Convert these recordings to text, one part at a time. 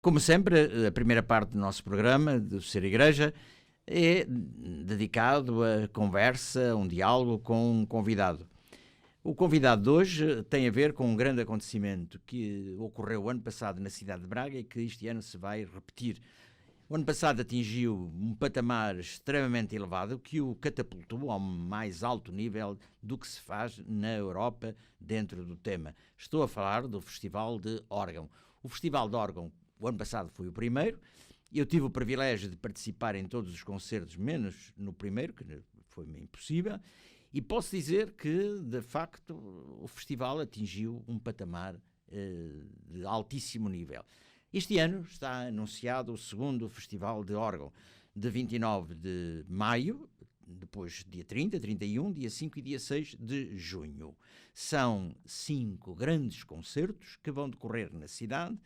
Como sempre, a primeira parte do nosso programa, do Ser Igreja, é dedicado a conversa, um diálogo com um convidado. O convidado de hoje tem a ver com um grande acontecimento que ocorreu o ano passado na cidade de Braga e que este ano se vai repetir. O ano passado atingiu um patamar extremamente elevado que o catapultou ao mais alto nível do que se faz na Europa dentro do tema. Estou a falar do Festival de Órgão. O Festival de Órgão, o ano passado foi o primeiro. Eu tive o privilégio de participar em todos os concertos, menos no primeiro, que foi-me impossível. E posso dizer que, de facto, o festival atingiu um patamar de altíssimo nível. Este ano está anunciado o segundo Festival de Órgão, de 29 de maio, depois dia 30, 31, dia 5 e dia 6 de junho. São 5 grandes concertos que vão decorrer na cidade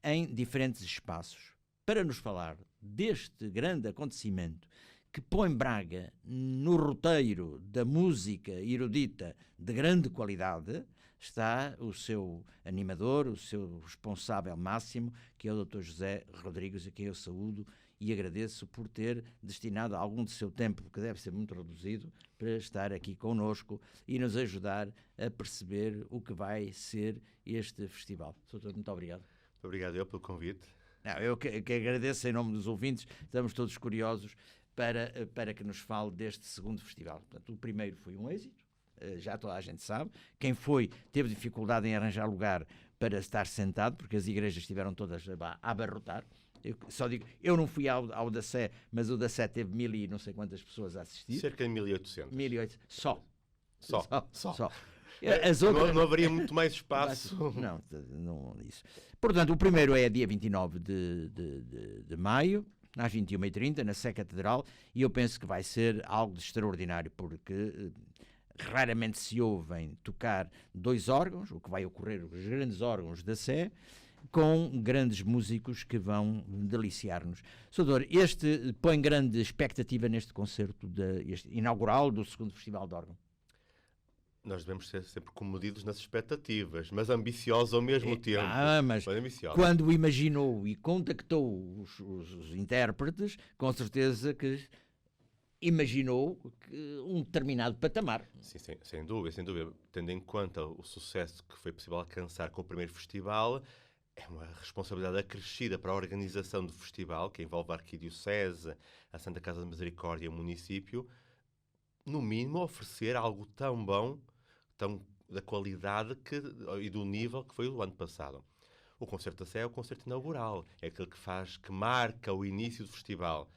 em diferentes espaços. Para nos falar deste grande acontecimento que põe Braga no roteiro da música erudita de grande qualidade, está o seu animador, o seu responsável máximo, que é o Dr. José Rodrigues, a quem eu saúdo e agradeço por ter destinado algum do seu tempo, que deve ser muito reduzido, para estar aqui connosco e nos ajudar a perceber o que vai ser este festival. Doutor, muito obrigado. Muito obrigado eu pelo convite. Não, eu que agradeço em nome dos ouvintes, estamos todos curiosos para que nos fale deste segundo festival. Portanto, o primeiro foi um êxito, já toda a gente sabe. Quem foi teve dificuldade em arranjar lugar para estar sentado, porque as igrejas estiveram todas a abarrotar. Eu só digo, eu não fui ao da Sé, mas o da Sé teve 1000 e não sei quantas pessoas a assistir. Cerca de 1800. 1800, só. Só. As outras... não haveria muito mais espaço. Não isso. Portanto, o primeiro é dia 29 de maio, às 21h30, na Sé Catedral, e eu penso que vai ser algo de extraordinário, porque raramente se ouvem tocar 2 órgãos, o que vai ocorrer, os grandes órgãos da Sé, com grandes músicos que vão deliciar-nos. Doutor, este põe grande expectativa neste concerto este inaugural do segundo Festival de Órgão. Nós devemos ser sempre comedidos nas expectativas, mas ambiciosos ao mesmo tempo. Mas quando imaginou e contactou os intérpretes, com certeza que imaginou um determinado patamar. Sim, sem dúvida. Tendo em conta o sucesso que foi possível alcançar com o primeiro festival, é uma responsabilidade acrescida para a organização do festival, que envolve a Arquidiocese, a Santa Casa de Misericórdia e o município, no mínimo oferecer algo tão bom, tão da qualidade e do nível que foi o ano passado. O Concerto da Sé é o concerto inaugural, é aquele que marca o início do festival.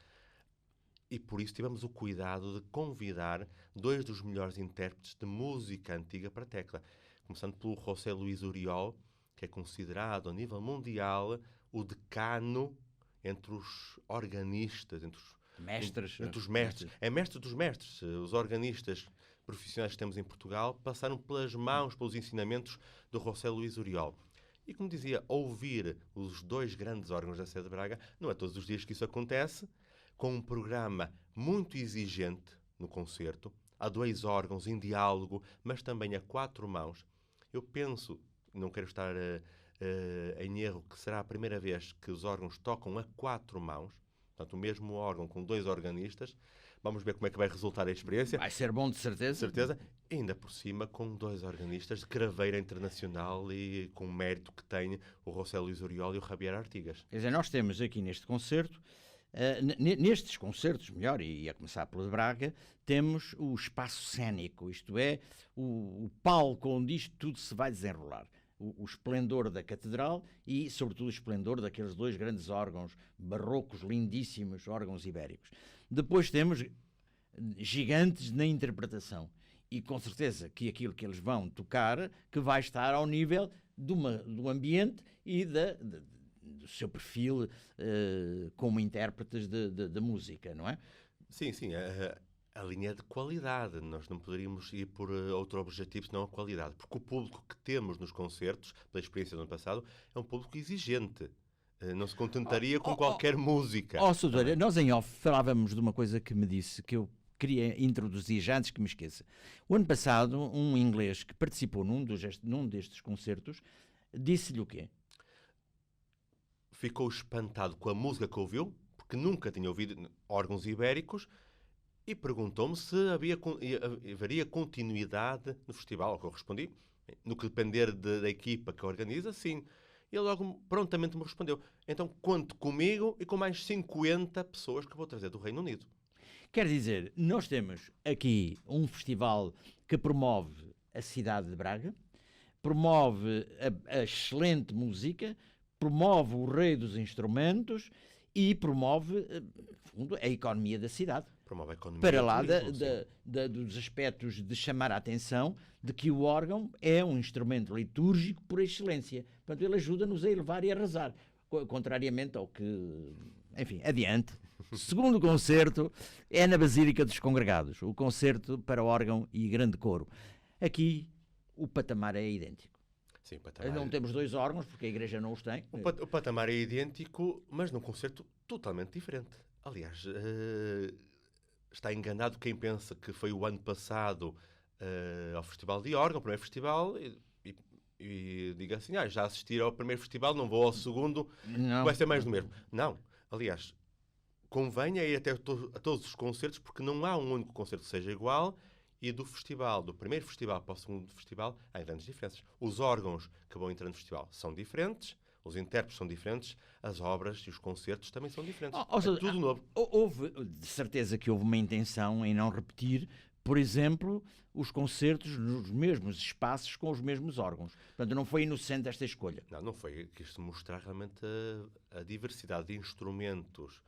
E por isso tivemos o cuidado de convidar 2 dos melhores intérpretes de música antiga para a tecla. Começando pelo José Luís Oriol, que é considerado a nível mundial o decano entre os organistas, entre os mestres. É mestre dos mestres. Os organistas profissionais que temos em Portugal passaram pelas mãos, pelos ensinamentos do José Luís Oriol. E como dizia, ouvir os 2 grandes órgãos da Sé de Braga, não é todos os dias que isso acontece, com um programa muito exigente no concerto, há 2 órgãos em diálogo, mas também a 4 mãos. Eu penso, não quero estar em erro, que será a primeira vez que os órgãos tocam a 4 mãos, portanto, o mesmo órgão com 2 organistas. Vamos ver como é que vai resultar a experiência. Vai ser bom, de certeza. Certeza. E ainda por cima, com 2 organistas de craveira internacional e com o mérito que tem o José Luís Oriol e o Javier Artigas. Quer dizer, nós temos aqui neste concerto, nestes concertos, melhor, e a começar pelo de Braga, temos o espaço cénico, isto é, o palco onde isto tudo se vai desenrolar. O esplendor da catedral e, sobretudo, o esplendor daqueles 2 grandes órgãos barrocos, lindíssimos, órgãos ibéricos. Depois temos gigantes na interpretação e, com certeza, que aquilo que eles vão tocar que vai estar ao nível do ambiente e do seu perfil como intérpretes de música, não é? Sim. A linha é de qualidade. Nós não poderíamos ir por outro objetivo senão a qualidade. Porque o público que temos nos concertos, pela experiência do ano passado, é um público exigente. Não se contentaria com qualquer música. Soutor, nós em off falávamos de uma coisa que me disse, que eu queria introduzir já antes que me esqueça. O ano passado, um inglês que participou num destes concertos, disse-lhe o quê? ficou espantado com a música que ouviu, porque nunca tinha ouvido órgãos ibéricos, e perguntou-me se haveria continuidade no festival. Ao que eu respondi, no que depender da equipa que organiza, sim. E ele logo prontamente me respondeu: então conte comigo e com mais 50 pessoas que vou trazer do Reino Unido. Quer dizer, nós temos aqui um festival que promove a cidade de Braga, promove a excelente música, promove o rei dos instrumentos e promove, no fundo, a economia da cidade. Promove a economia Para do lá turismo, dos aspectos de chamar a atenção de que o órgão é um instrumento litúrgico por excelência. Portanto, ele ajuda-nos a elevar e a rezar. Contrariamente ao que... Enfim, adiante. Segundo concerto é na Basílica dos Congregados. O concerto para órgão e grande coro. Aqui o patamar é idêntico. Sim, patamar... Não temos dois órgãos, porque a Igreja não os tem. O patamar é idêntico, mas num concerto totalmente diferente. Aliás, está enganado quem pensa que foi o ano passado ao Festival de Órgão, o primeiro festival, e diga assim, já assisti ao primeiro festival, não vou ao segundo, Não. vai ser mais do mesmo. Não. Aliás, convém ir até a todos os concertos, porque não há um único concerto que seja igual, e do primeiro festival para o segundo festival, há grandes diferenças. Os órgãos que vão entrar no festival são diferentes, os intérpretes são diferentes, as obras e os concertos também são diferentes. É tudo novo. Houve, de certeza que houve uma intenção em não repetir, por exemplo, os concertos nos mesmos espaços com os mesmos órgãos. Portanto, não foi inocente esta escolha. Não foi. Quis mostrar realmente a diversidade de instrumentos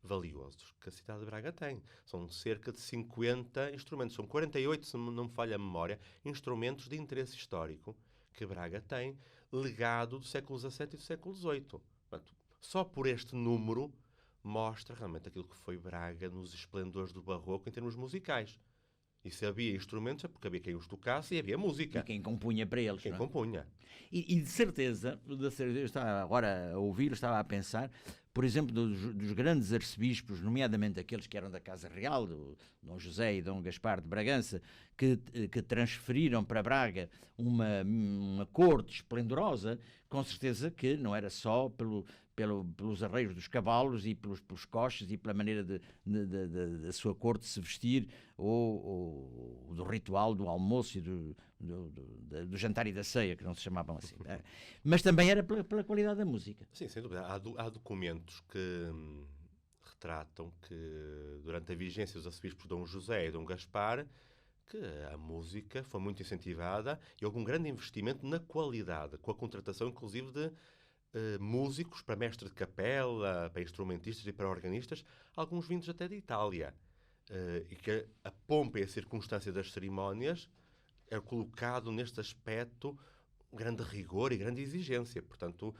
valiosos que a cidade de Braga tem. São cerca de 50 instrumentos, são 48, se não me falha a memória, instrumentos de interesse histórico que Braga tem, legado do século XVII e do século XVIII. Portanto, só por este número mostra realmente aquilo que foi Braga nos esplendores do barroco em termos musicais. E se havia instrumentos é porque havia quem os tocasse e havia música. E quem compunha para eles. Quem compunha. E de certeza, eu estava agora a ouvir, estava a pensar, por exemplo, dos grandes arcebispos, nomeadamente aqueles que eram da Casa Real, do Dom José e Dom Gaspar de Bragança, que transferiram para Braga uma corte esplendorosa, com certeza que não era só pelos arreios dos cavalos e pelos coches e pela maneira da sua corte se vestir, ou do ritual do almoço e do jantar e da ceia, que não se chamavam assim. Mas também era pela qualidade da música. Sim, sem dúvida. Há documentos que retratam que durante a vigência dos arcebispos Dom José e Dom Gaspar, que a música foi muito incentivada e houve um grande investimento na qualidade, com a contratação inclusive de músicos para mestre de capela, para instrumentistas e para organistas, alguns vindos até de Itália. E que a pompa e a circunstância das cerimónias é colocado neste aspecto grande rigor e grande exigência. Portanto,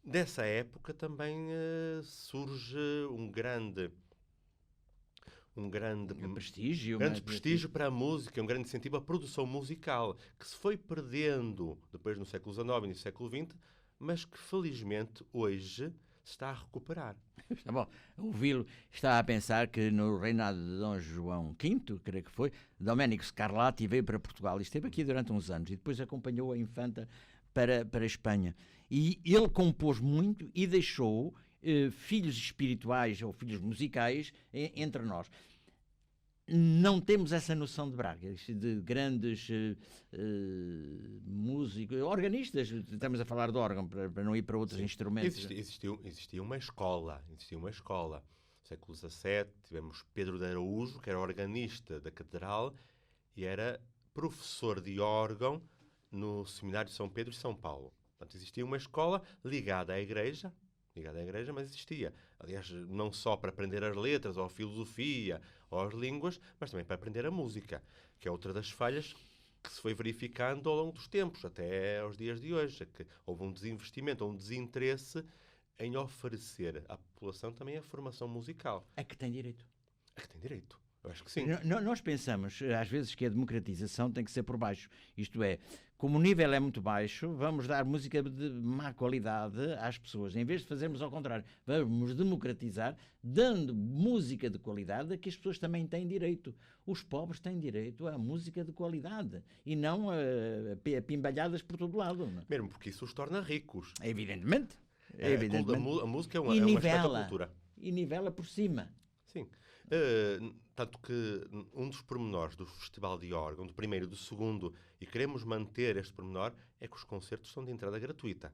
dessa época também surge um grande prestígio para a música, um grande incentivo à produção musical, que se foi perdendo depois no século XIX e no século XX, mas que felizmente hoje se está a recuperar. Está bom. Ouvi-lo, está a pensar que no reinado de Dom João V, creio que foi, Domenico Scarlatti veio para Portugal e esteve aqui durante uns anos e depois acompanhou a infanta para a Espanha. E ele compôs muito e deixou filhos espirituais ou filhos musicais entre nós. Não temos essa noção de Braga, de grandes músicos, organistas, estamos a falar de órgão, para não ir para outros instrumentos. Existia uma escola. No século XVII tivemos Pedro de Araújo, que era organista da Catedral e era professor de órgão no Seminário de São Pedro e São Paulo. Portanto, existia uma escola ligada à Igreja, mas existia. Aliás, não só para aprender as letras, ou a filosofia, ou as línguas, mas também para aprender a música, que é outra das falhas que se foi verificando ao longo dos tempos, até aos dias de hoje, que houve um desinvestimento, um desinteresse em oferecer à população também a formação musical. A que tem direito. Eu acho que sim. Nós pensamos, às vezes, que a democratização tem que ser por baixo. Isto é, como o nível é muito baixo, vamos dar música de má qualidade às pessoas. Em vez de fazermos ao contrário, vamos democratizar, dando música de qualidade a que as pessoas também têm direito. Os pobres têm direito à música de qualidade e não a pimbalhadas por todo lado. Não? Mesmo porque isso os torna ricos. Evidentemente. evidentemente. A música é E um aspecto da cultura. E nivela por cima. Sim. Tanto que um dos pormenores do Festival de Órgão, do primeiro e do segundo, e queremos manter este pormenor, é que os concertos são de entrada gratuita.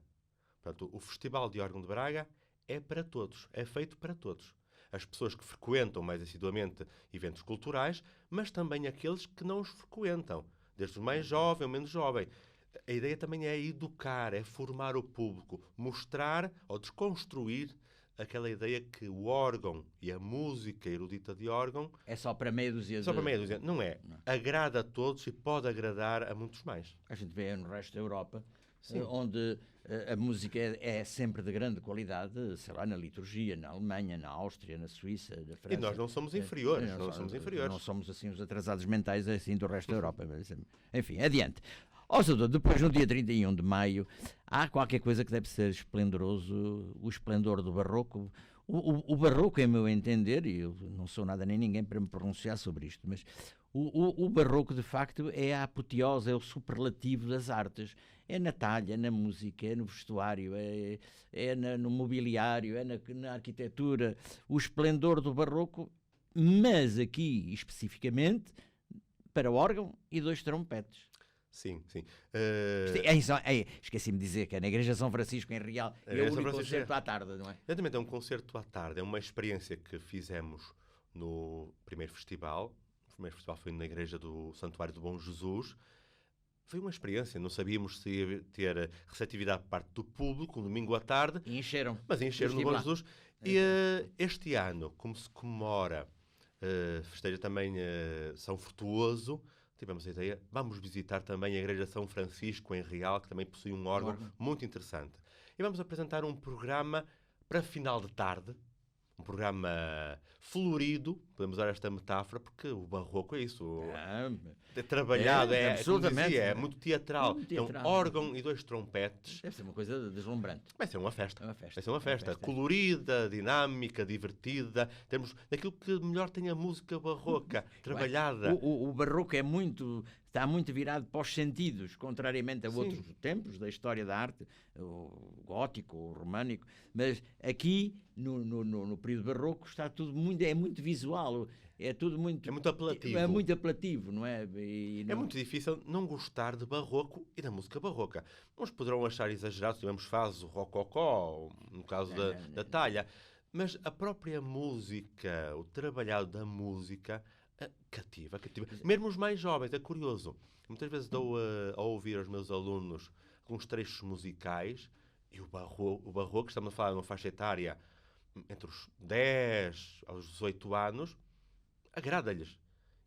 Portanto, o Festival de Órgão de Braga é para todos, é feito para todos. As pessoas que frequentam mais assiduamente eventos culturais, mas também aqueles que não os frequentam, desde o mais jovem ao menos jovem. A ideia também é educar, é formar o público, mostrar ou desconstruir aquela ideia que o órgão e a música erudita de órgão é só para meia dúzia. Só para meia dúzia. Não é. Não. Agrada a todos e pode agradar a muitos mais. A gente vê no resto da Europa, onde a música é sempre de grande qualidade, sei lá, na liturgia, na Alemanha, na Áustria, na Suíça, na França. E nós não somos inferiores. Não somos assim os atrasados mentais assim do resto da Europa. Enfim, adiante. Salvador, depois no dia 31 de maio há qualquer coisa que deve ser esplendoroso, o esplendor do barroco. O barroco, em meu entender, e eu não sou nada nem ninguém para me pronunciar sobre isto, mas o barroco de facto é a apoteose, é o superlativo das artes. É na talha, na música, é no vestuário, no mobiliário, é na arquitetura. O esplendor do barroco, mas aqui especificamente para órgão e 2 trompetes. Sim, sim. Esqueci-me de dizer que é na Igreja São Francisco, em Real, é o único concerto à tarde, não é? Exatamente, é um concerto à tarde. É uma experiência que fizemos no primeiro festival. O primeiro festival foi na Igreja do Santuário do Bom Jesus. Foi uma experiência, não sabíamos se ia ter receptividade por parte do público, um domingo à tarde. E encheram. Mas encheram no Bom Jesus. E este ano, como se comemora, festeja também São Frutuoso, tivemos a ideia, vamos visitar também a Igreja São Francisco, em Real, que também possui um órgão muito interessante. E vamos apresentar um programa para final de tarde, um programa florido, podemos usar esta metáfora, porque o barroco é isso. É trabalhado, absolutamente, é muito teatral. Então, órgão e 2 trompetes. Deve ser uma coisa deslumbrante. Vai ser uma festa. Vai ser uma festa. Colorida, dinâmica, divertida. Temos daquilo que melhor tem a música barroca, trabalhada. O barroco está muito virado para os sentidos, contrariamente a outros tempos da história da arte, o gótico, o românico, mas aqui, no período barroco, está tudo muito visual, é tudo muito... É muito apelativo. É muito apelativo, não é? É muito difícil não gostar de barroco e da música barroca. Uns poderão achar exagerado, tivemos fases, o rococó, no caso da talha, mas a própria música, o trabalhado da música... Cativa. Mesmo os mais jovens, é curioso. Muitas vezes dou a ouvir aos meus alunos alguns trechos musicais e o barroco, estamos a falar de uma faixa etária entre os 10 aos 18 anos, agrada-lhes.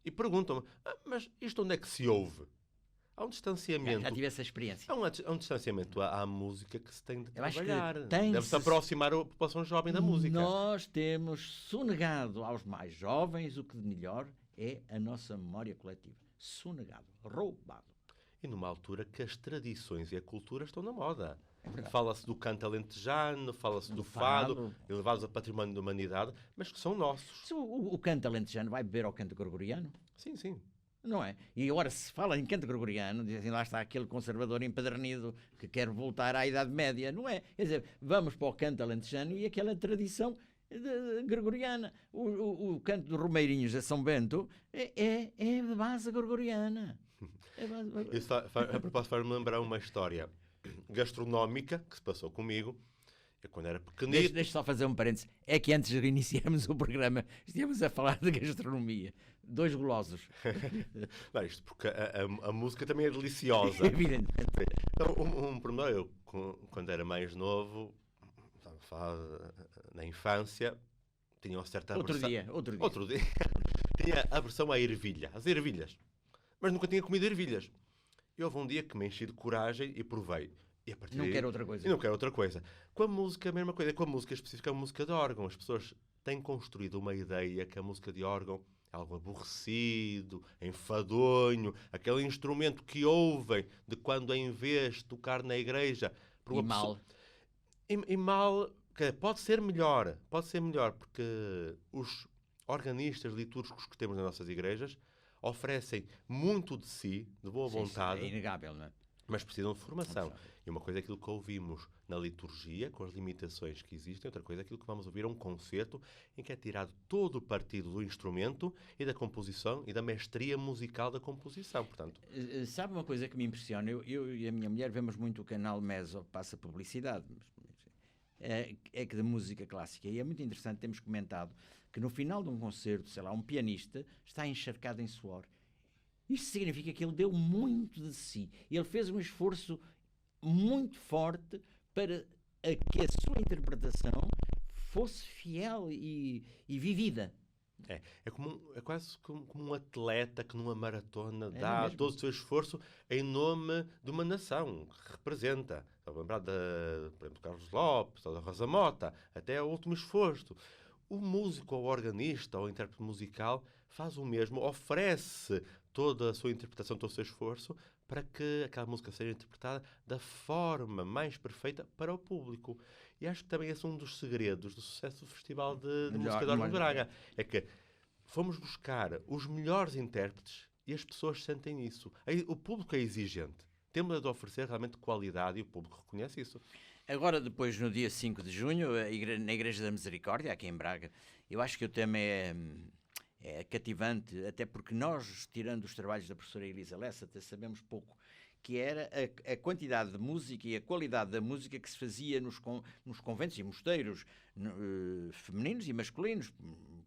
E perguntam-me, mas isto onde é que se ouve? Há um distanciamento. Já tive essa experiência. Há um distanciamento à música que se tem de trabalhar. Deve-se aproximar a população jovem da música. Nós temos sonegado aos mais jovens o que de melhor é a nossa memória coletiva. Sonegado, roubado. E numa altura que as tradições e a cultura estão na moda. Fala-se do canto alentejano, fala-se do fado, elevados a património da humanidade, mas que são nossos. O canto alentejano vai beber ao canto gregoriano? Sim, sim. Não é? E agora se fala em canto gregoriano, dizem lá está aquele conservador empedernido que quer voltar à Idade Média, não é? Quer dizer, vamos para o canto alentejano e aquela tradição gregoriana. O canto dos Romeirinhos a São Bento é de base gregoriana. Isso, a propósito, faz-me lembrar uma história gastronómica que se passou comigo. Eu, quando era pequenito... Deixa só fazer um parênteses. É que antes de iniciarmos o programa, estivemos a falar de gastronomia. 2 golosos. Não, isto porque a música também é deliciosa. Evidentemente. Então, um pormenor, eu, quando era mais novo, estava a falar na infância, tinha uma certa aversão... Outro dia. Tinha aversão à ervilha, às ervilhas. Mas nunca tinha comido ervilhas. E houve um dia que me enchi de coragem e provei. E a partir não quero outra coisa. Com a música, a mesma coisa. Com a música específica, a música de órgão. As pessoas têm construído uma ideia que a música de órgão é algo aborrecido, enfadonho, aquele instrumento que ouvem de quando, em vez de tocar na igreja... E mal. E mal, pode ser melhor, porque os organistas litúrgicos que temos nas nossas igrejas oferecem muito de si, de boa vontade. Sim, é inegável, não é? Mas precisam de formação. E uma coisa é aquilo que ouvimos na liturgia, com as limitações que existem, outra coisa é aquilo que vamos ouvir a um concerto em que é tirado todo o partido do instrumento e da composição e da mestria musical da composição. Portanto, Sabe uma coisa que me impressiona? Eu e a minha mulher vemos muito o canal Meso, passa publicidade, é que de música clássica. E é muito interessante, temos comentado que no final de um concerto, sei lá, um pianista está encharcado em suor. Isto significa que ele deu muito de si. Ele fez um esforço muito forte para que a sua interpretação fosse fiel e vivida. É quase como um atleta que numa maratona É dá mesmo. todo o seu esforço em nome de uma nação que representa. Estou a lembrar por exemplo, do Carlos Lopes, ou da Rosa Mota, até o último esforço. O músico, ou o organista, ou o intérprete musical faz o mesmo, oferece toda a sua interpretação, todo o seu esforço para que aquela música seja interpretada da forma mais perfeita para o público. E acho que também esse é um dos segredos do sucesso do Festival de Música de Órgão de Braga. É que fomos buscar os melhores intérpretes e as pessoas sentem isso. O público é exigente. Temos de oferecer realmente qualidade e o público reconhece isso. Agora, depois, no dia 5 de junho, na Igreja da Misericórdia, aqui em Braga, eu acho que o tema é cativante, até porque nós, tirando os trabalhos da professora Elisa Lessa, até sabemos pouco, que era a quantidade de música e a qualidade da música que se fazia nos conventos e mosteiros femininos e masculinos,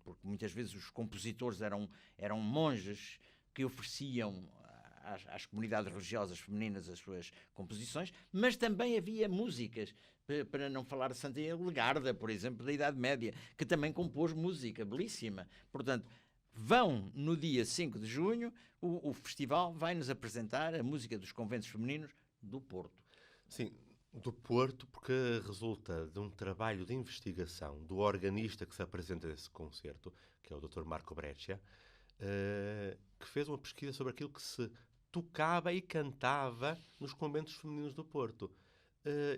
porque muitas vezes os compositores eram monges que ofereciam às comunidades religiosas femininas as suas composições, mas também havia músicas, para não falar de Santa Legarda, por exemplo, da Idade Média, que também compôs música belíssima. Portanto, vão no dia 5 de junho, o festival vai-nos apresentar a música dos conventos femininos do Porto. Sim, do Porto, porque resulta de um trabalho de investigação do organista que se apresenta nesse concerto, que é o Dr. Marco Breccia, que fez uma pesquisa sobre aquilo que se tocava e cantava nos conventos femininos do Porto.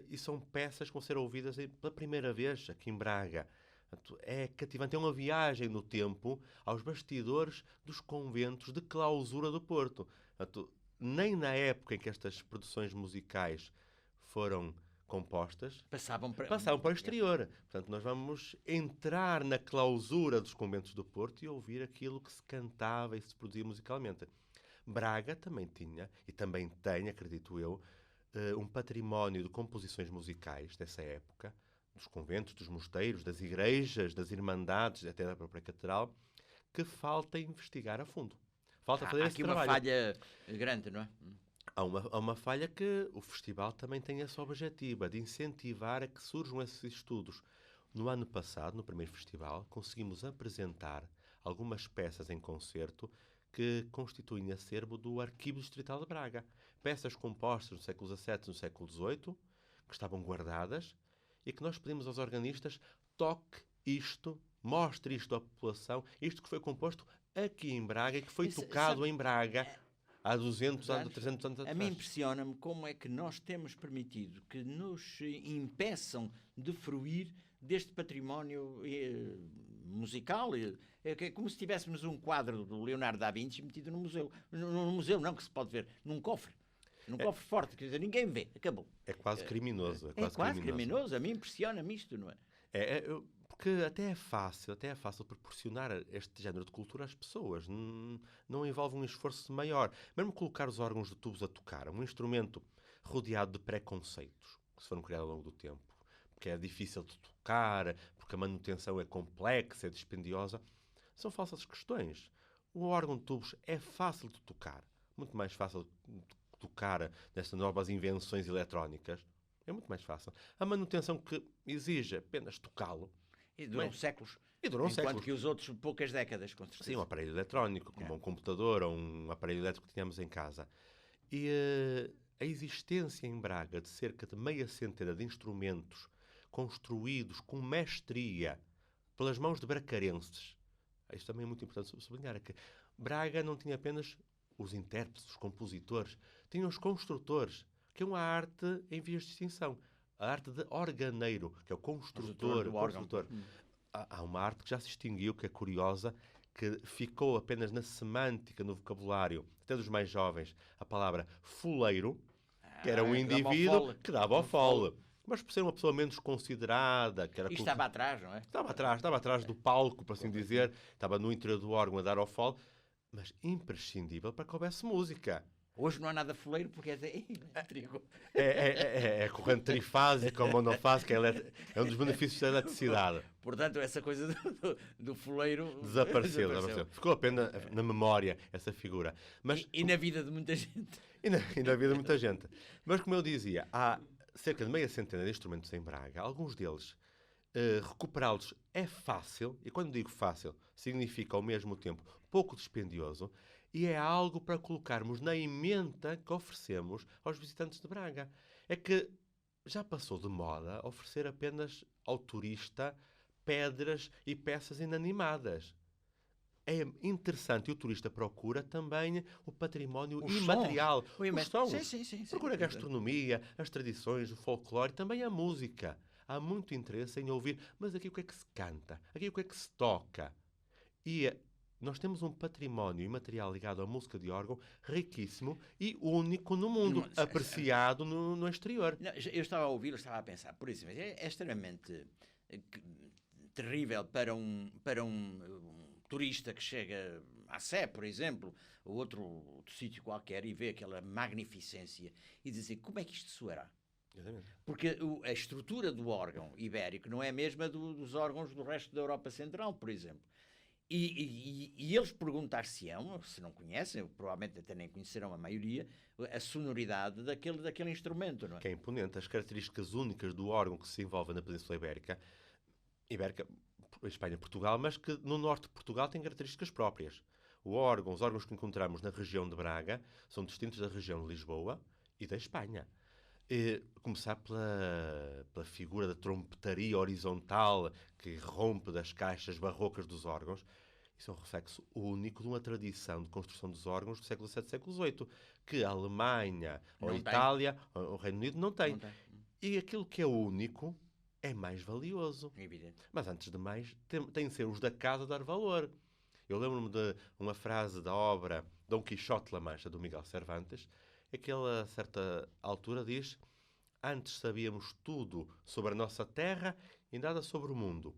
E são peças que vão ser ouvidas pela primeira vez aqui em Braga. É cativante, é uma viagem no tempo aos bastidores dos conventos de clausura do Porto. Nem na época em que estas produções musicais foram compostas, passavam para o exterior. Portanto, nós vamos entrar na clausura dos conventos do Porto e ouvir aquilo que se cantava e se produzia musicalmente. Braga também tinha, e também tem, acredito eu, um património de composições musicais dessa época, dos conventos, dos mosteiros, das igrejas, das irmandades, até da própria catedral, que falta investigar a fundo. Falta fazer esse trabalho. Há aqui uma falha grande, não é? Há uma falha que o festival também tem esse objetivo, de incentivar a que surjam esses estudos. No ano passado, no primeiro festival, conseguimos apresentar algumas peças em concerto que constituem acervo do Arquivo Distrital de Braga. Peças compostas no século XVII e no século XVIII, que estavam guardadas, e que nós pedimos aos organistas: toque isto, mostre isto à população, isto que foi composto aqui em Braga e que foi tocado em Braga há 200 anos, 300 anos atrás. A mim impressiona-me como é que nós temos permitido que nos impeçam de fruir deste património musical. É como se tivéssemos um quadro do Leonardo da Vinci metido no museu. No museu não, que se pode ver, num cofre. Num cofre forte, quer dizer, ninguém vê, acabou. É quase criminoso. É quase criminoso. A mim impressiona-me isto, não é? Porque até é fácil proporcionar este género de cultura às pessoas. Não envolve um esforço maior. Mesmo colocar os órgãos de tubos a tocar, um instrumento rodeado de preconceitos que se foram criados ao longo do tempo, porque é difícil de tocar, porque a manutenção é complexa, é dispendiosa, são falsas questões. O órgão de tubos é fácil de tocar, muito mais fácil de tocar nestas novas invenções eletrónicas. É muito mais fácil. A manutenção que exige apenas tocá-lo. E duram séculos. Enquanto que os outros, poucas décadas, com certeza. Sim, um aparelho eletrónico, como um computador ou um aparelho elétrico que tínhamos em casa. E a existência em Braga de cerca de meia centena de instrumentos construídos com mestria pelas mãos de bracarenses. Isto também é muito importante sublinhar. É que Braga não tinha apenas os intérpretes, os compositores, tinha os construtores, que é uma arte em vias de extinção. A arte de organeiro, que é o construtor. Há uma arte que já se extinguiu, que é curiosa, que ficou apenas na semântica, no vocabulário, até dos mais jovens, a palavra fuleiro, que era um indivíduo que dava ao fole. Mas por ser uma pessoa menos considerada... Que era estava atrás, não é? Estava atrás do palco, por assim dizer. Estava no interior do órgão a dar ao fole. Mas imprescindível para que houvesse música. Hoje não há nada foleiro porque é trigo. É corrente trifásica ou monofásica, é um dos benefícios da eletricidade. Portanto, essa coisa do foleiro desapareceu. Ficou apenas na memória essa figura. Mas, e na vida de muita gente. E na vida de muita gente. Mas, como eu dizia, há cerca de meia centena de instrumentos em Braga. Alguns deles, recuperá-los é fácil. E quando digo fácil, significa ao mesmo tempo pouco dispendioso. E é algo para colocarmos na ementa que oferecemos aos visitantes de Braga. É que já passou de moda oferecer apenas ao turista pedras e peças inanimadas. É interessante e o turista procura também o património imaterial. Os sons. Sim. Procura a gastronomia, as tradições, o folclore, também a música. Há muito interesse em ouvir, mas aqui o que é que se canta? Aqui o que é que se toca? E nós temos um património imaterial ligado à música de órgão riquíssimo e único no mundo, apreciado no exterior. Eu estava a ouvir, estava a pensar, por exemplo, é extremamente terrível para um turista que chega à Sé, por exemplo, ou outro sítio qualquer e vê aquela magnificência e dizer como é que isto soará? Porque a estrutura do órgão ibérico não é a mesma dos órgãos do resto da Europa Central, por exemplo. E eles perguntar-se-ão, se não conhecem, provavelmente até nem conhecerão a maioria, a sonoridade daquele instrumento, não é? Que é imponente. As características únicas do órgão que se envolve na Península Ibérica, Espanha, Portugal, mas que no norte de Portugal tem características próprias. Os órgãos que encontramos na região de Braga são distintos da região de Lisboa e da Espanha. Começar pela figura da trompetaria horizontal que rompe das caixas barrocas dos órgãos. Isso é um reflexo único de uma tradição de construção dos órgãos do século VII e século VIII, que a Alemanha, ou a Itália, ou o Reino Unido não tem. E aquilo que é único é mais valioso. É evidente. Mas, antes de mais, tem de ser os da casa dar valor. Eu lembro-me de uma frase da obra Dom Quixote de La Mancha, do Miguel Cervantes, que ele, a certa altura, diz: antes sabíamos tudo sobre a nossa terra e nada sobre o mundo.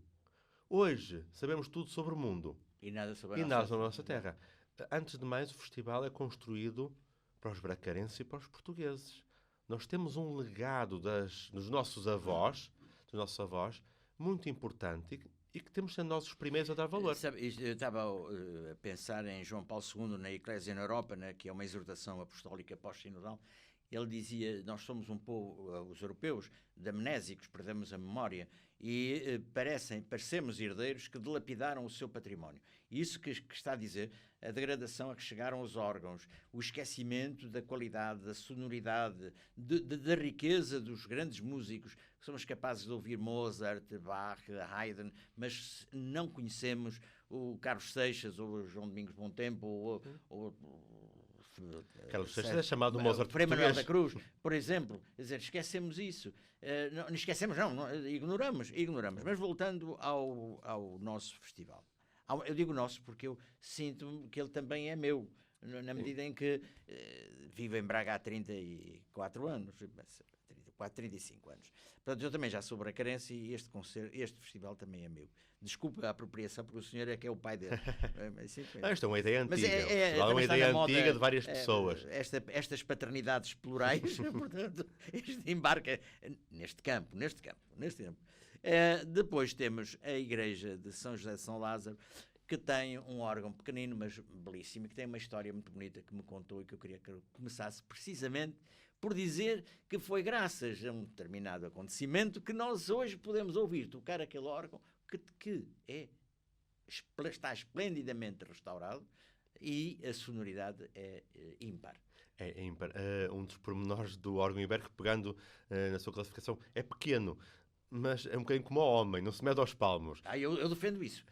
Hoje sabemos tudo sobre o mundo e nada sobre a nossa terra. Antes de mais, o festival é construído para os bracarenses e para os portugueses. Nós temos um legado dos nossos avós, muito importante e que temos sendo nós os primeiros a dar valor. Eu estava a pensar em João Paulo II na Eclésia na Europa, né, que é uma exortação apostólica pós-sinodal. Ele dizia, nós somos um povo, os europeus, de amnésicos, perdemos a memória e parecemos herdeiros que dilapidaram o seu património. E isso que está a dizer, a degradação a que chegaram os órgãos, o esquecimento da qualidade, da sonoridade, da riqueza dos grandes músicos, que somos capazes de ouvir Mozart, Bach, Haydn, mas não conhecemos o Carlos Seixas ou o João Domingos Bom Tempo ou Carlos Seixas é chamado Mozart Frei português. Manuel da Cruz, por exemplo. Quer dizer, esquecemos isso. Não esquecemos, ignoramos. Mas voltando ao nosso festival. Eu digo nosso porque eu sinto que ele também é meu, na medida em que vivo em Braga há 34 anos, 35 anos. Portanto, eu também já sou bracarense e este festival também é meu. Desculpa a apropriação, porque o senhor é que é o pai dele. Isto é uma ideia antiga. É uma ideia antiga de várias pessoas. Estas paternidades plurais, portanto, este embarca neste campo. Depois temos a igreja de São José de São Lázaro, que tem um órgão pequenino, mas belíssimo, que tem uma história muito bonita que me contou e que eu queria que começasse precisamente por dizer que foi graças a um determinado acontecimento que nós hoje podemos ouvir tocar aquele órgão que está esplendidamente restaurado e a sonoridade é ímpar. É ímpar. Um dos pormenores do órgão ibérico, pegando na sua classificação, é pequeno, mas é um bocadinho como o homem, não se mede aos palmos. Eu defendo isso.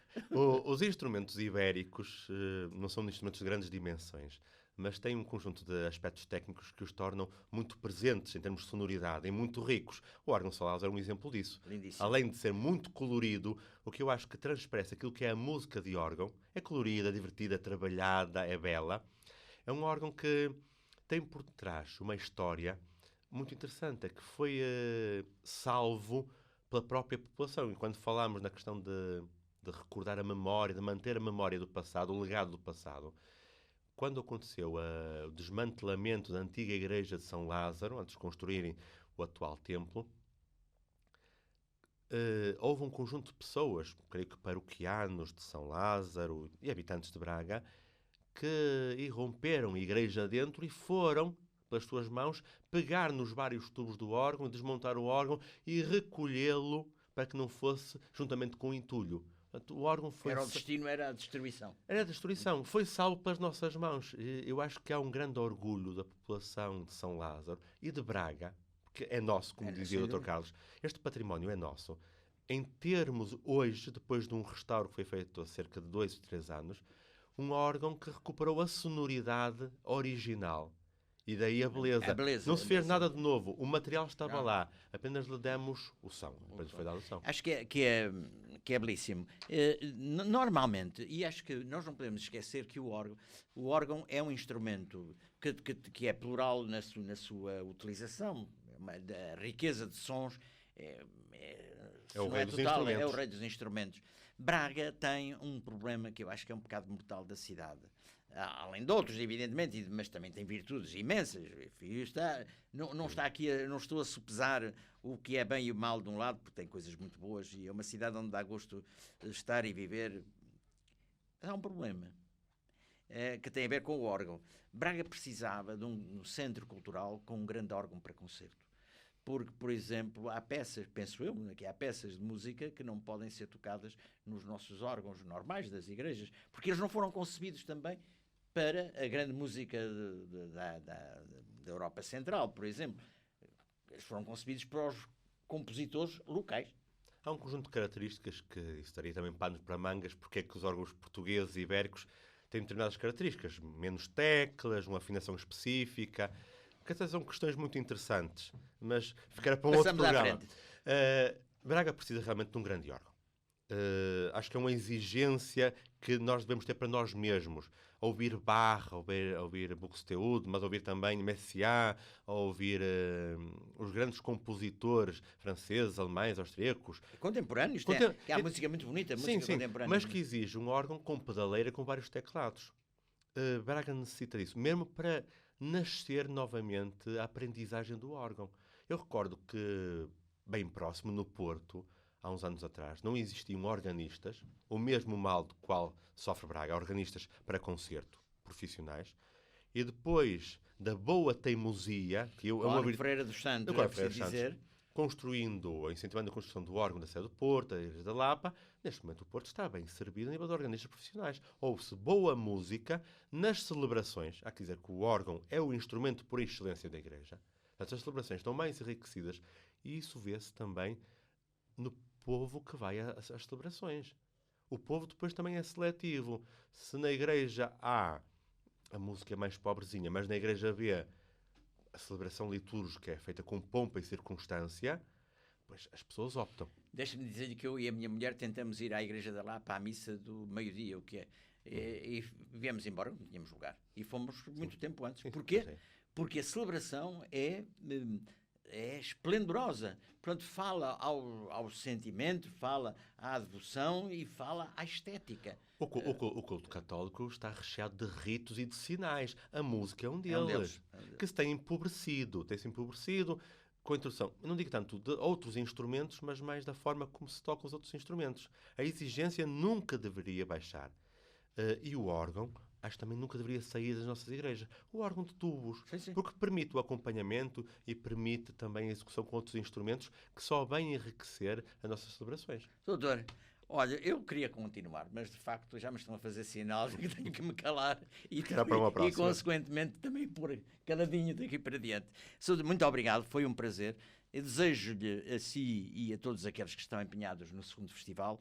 Os instrumentos ibéricos não são instrumentos de grandes dimensões, mas têm um conjunto de aspectos técnicos que os tornam muito presentes em termos de sonoridade e muito ricos. O órgão São Lázaro é um exemplo disso. Lindíssimo. Além de ser muito colorido, o que eu acho que transparece aquilo que é a música de órgão, é colorida, divertida, trabalhada, é bela. É um órgão que tem por trás uma história muito interessante, é que foi salvo pela própria população. E quando falamos na questão de recordar a memória, de manter a memória do passado, o legado do passado, quando aconteceu o desmantelamento da antiga igreja de São Lázaro, antes de construírem o atual templo, houve um conjunto de pessoas, creio que paroquianos de São Lázaro e habitantes de Braga, que irromperam a igreja dentro e foram, pelas suas mãos, pegar nos vários tubos do órgão, desmontar o órgão e recolhê-lo para que não fosse juntamente com o entulho. Portanto, o órgão foi... Era o destino, era a destruição. Era a destruição. Foi salvo pelas nossas mãos. Eu acho que há um grande orgulho da população de São Lázaro e de Braga, porque é nosso, como dizia o Dr. Carlos. Este património é nosso. Em termos, hoje, depois de um restauro que foi feito há cerca de 2 ou 3 anos, um órgão que recuperou a sonoridade original. E daí a beleza. Não se fez nada de novo. O material estava lá. Apenas lhe demos o som. Depois foi dado o som. Acho que é belíssimo. Normalmente, e acho que nós não podemos esquecer que o órgão é um instrumento que é plural na sua utilização. A riqueza de sons é o rei dos instrumentos. É o rei dos instrumentos. Braga tem um problema que eu acho que é um pecado mortal da cidade. Além de outros, evidentemente, mas também tem virtudes imensas. Não estou a sopesar o que é bem e o mal de um lado, porque tem coisas muito boas e é uma cidade onde dá gosto estar e viver. Há um problema que tem a ver com o órgão. Braga precisava de um centro cultural com um grande órgão para concerto. Porque, por exemplo, há peças, penso eu, que há peças de música que não podem ser tocadas nos nossos órgãos normais das igrejas, porque eles não foram concebidos também para a grande música da Europa Central, por exemplo. Eles foram concebidos para os compositores locais. Há um conjunto de características que estaria também panos para mangas, porque é que os órgãos portugueses e ibéricos têm determinadas características, menos teclas, uma afinação específica. Essas são questões muito interessantes, mas ficará para um outro programa. Braga precisa realmente de um grande órgão. Acho que é uma exigência que nós devemos ter para nós mesmos. Ouvir Bach, ouvir Buxtehude, mas ouvir também Messiaen, ouvir os grandes compositores franceses, alemães, austríacos. Contemporâneos, que há música muito bonita, música contemporânea. Mas que exige um órgão com pedaleira, com vários teclados. Braga necessita disso, mesmo para nascer novamente a aprendizagem do órgão. Eu recordo que, bem próximo, no Porto, há uns anos atrás, não existiam organistas, o mesmo mal do qual sofre Braga, organistas para concerto, profissionais, e depois da boa teimosia, que eu... Freira dos Santos, incentivando a construção do órgão da sede do Porto, da Igreja da Lapa, neste momento o Porto está bem servido a nível de organistas profissionais. Ouve-se boa música nas celebrações. Há que dizer que o órgão é o instrumento por excelência da Igreja. Portanto, as celebrações estão mais enriquecidas e isso vê-se também no povo que vai às celebrações. O povo depois também é seletivo. Se na Igreja A a música é mais pobrezinha, mas na Igreja B a celebração litúrgica é feita com pompa e circunstância, pois as pessoas optam. Deixa-me dizer-lhe que eu e a minha mulher tentamos ir à Igreja da Lapa à missa do meio-dia, o que é. E viemos embora, não tínhamos lugar. E fomos muito tempo antes. Porquê? Porque a celebração é esplendorosa. Portanto, fala ao sentimento, fala à devoção e fala à estética. O culto católico está recheado de ritos e de sinais. A música é um deles. Que se tem-se empobrecido com a introdução, não digo tanto de outros instrumentos, mas mais da forma como se tocam os outros instrumentos. A exigência nunca deveria baixar. E o órgão, acho que também nunca deveria sair das nossas igrejas. O órgão de tubos, sim. Porque permite o acompanhamento e permite também a execução com outros instrumentos que só vêm enriquecer as nossas celebrações. Doutor, olha, eu queria continuar, mas de facto já me estão a fazer sinal de que tenho que me calar e consequentemente também pôr caladinho daqui para diante. Muito obrigado, foi um prazer. Eu desejo-lhe a si e a todos aqueles que estão empenhados no segundo festival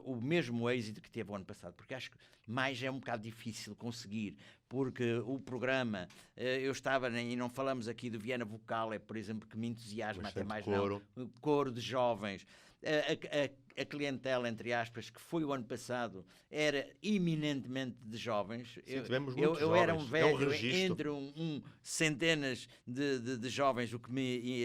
o mesmo êxito que teve o ano passado, porque acho que mais é um bocado difícil conseguir, porque o programa, eu estava, e não falamos aqui do Viena Vocal, por exemplo, que me entusiasma Bastante até mais coro. não, o coro de jovens, a clientela, entre aspas, que foi o ano passado, era eminentemente de jovens. Sim, tivemos muitos eu era um jovens. velho É um registro. entre centenas de jovens, o que me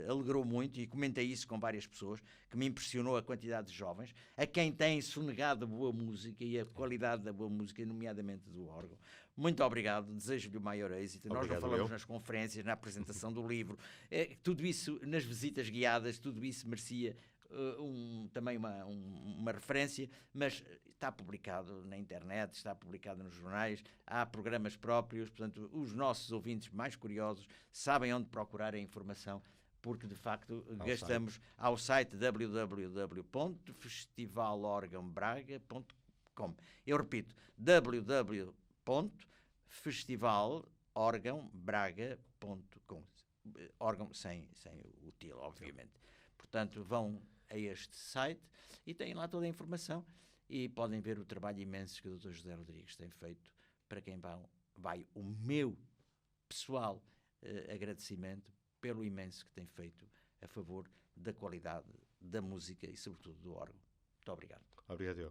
alegrou muito, e comentei isso com várias pessoas, que me impressionou a quantidade de jovens, a quem tem sonegado a boa música e a qualidade da boa música, nomeadamente do órgão. Muito obrigado, desejo-lhe o maior êxito. Obrigado, nós não falamos nas conferências, na apresentação do livro, tudo isso, nas visitas guiadas, tudo isso merecia também uma referência, mas está publicado na internet, está publicado nos jornais, há programas próprios, portanto, os nossos ouvintes mais curiosos sabem onde procurar a informação, porque de facto gastamos ao site www.festivalorgãobraga.com. Eu repito, www.festivalorgãobraga.com. Órgão sem o til, obviamente. Portanto, vão a este site e têm lá toda a informação e podem ver o trabalho imenso que o Dr. José Rodrigues tem feito, para quem vai o meu pessoal agradecimento pelo imenso que tem feito a favor da qualidade da música e sobretudo do órgão. Muito obrigado. Obrigado.